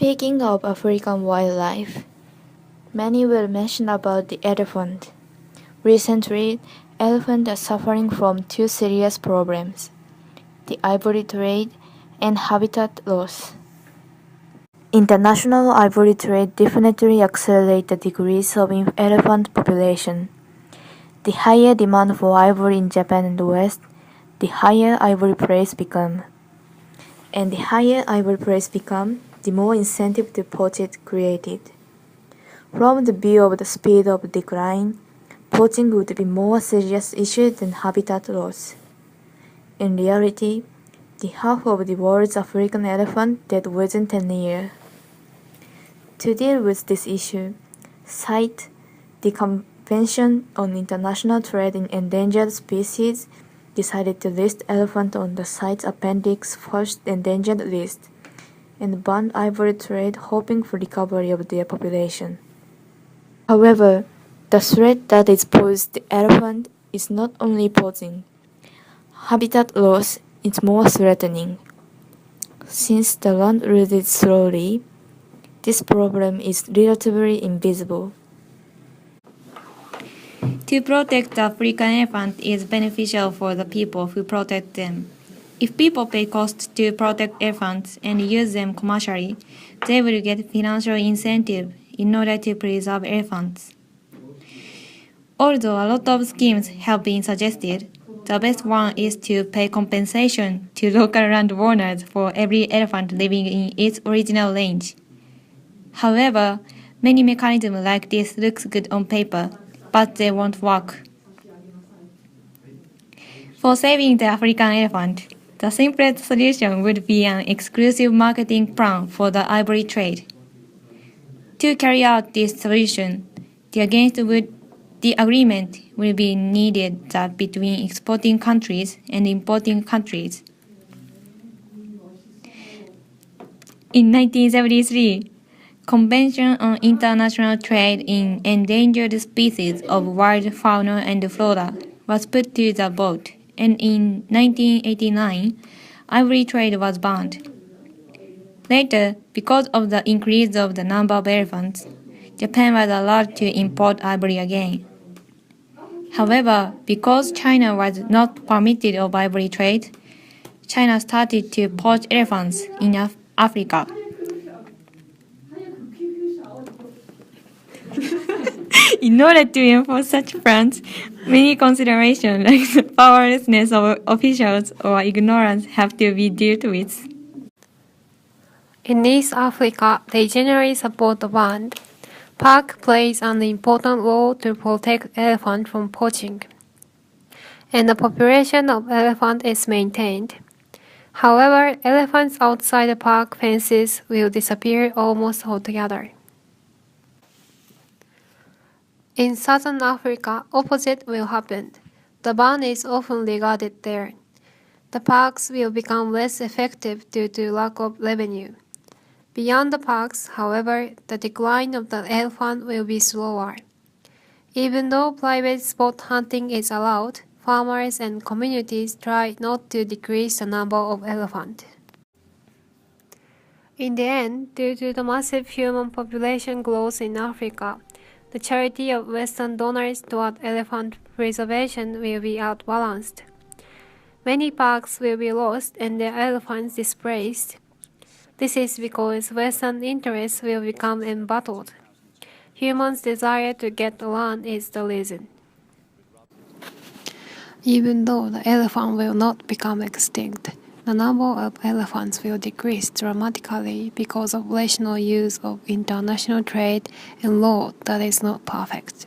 Speaking of African wildlife, many will mention about the elephant. Recently, elephants are suffering from two serious problems: the ivory trade and habitat loss. International ivory trade definitely accelerates the decrease of elephant population. The higher demand for ivory in Japan and the West, the higher ivory price become. And the higher ivory price become, the more incentive to poach it created. From the view of the speed of decline, poaching would be more serious issue than habitat loss. In reality, the half of the world's African elephant dead within 10 years. To deal with this issue, CITE, the Convention on International Trade in Endangered Species, decided to list elephant on the CITE's Appendix First Endangered List and ban ivory trade, hoping for recovery of their population. However, the threat that is posed to the elephant is not only poaching. Habitat loss is more threatening. Since the land erodes slowly, this problem is relatively invisible. To protect the African elephant is beneficial for the people who protect them. If people pay costs to protect elephants and use them commercially, they will get financial incentive in order to preserve elephants. Although a lot of schemes have been suggested, the best one is to pay compensation to local landowners for every elephant living in its original range. However, many mechanisms like this looks good on paper, but they won't work. For saving the African elephant, the simplest solution would be an exclusive marketing plan for the ivory trade. To carry out this solution, the agreement will be needed that between exporting countries and importing countries. In 1973, Convention on International Trade in Endangered Species of Wild Fauna and Flora was put to the vote, and in 1989, ivory trade was banned. Later, because of the increase of the number of elephants, Japan was allowed to import ivory again. However, because China was not permitted of ivory trade, China started to poach elephants in Africa. In order to enforce such plans, many considerations like the powerlessness of officials or ignorance have to be dealt with. In East Africa, they generally support the ban. Park plays an important role to protect elephants from poaching, and the population of elephant is maintained. However, elephants outside the park fences will disappear almost altogether. In Southern Africa, opposite will happen. The ban is often regarded there. The parks will become less effective due to lack of revenue. Beyond the parks, however, the decline of the elephant will be slower. Even though private sport hunting is allowed, farmers and communities try not to decrease the number of elephants. In the end, due to the massive human population growth in Africa, the charity of Western donors toward elephant preservation will be outbalanced. Many parks will be lost and their elephants displaced. This is because Western interests will become embattled. Humans' desire to get land is the reason. Even though the elephant will not become extinct, the number of elephants will decrease dramatically because of rational use of international trade and law that is not perfect.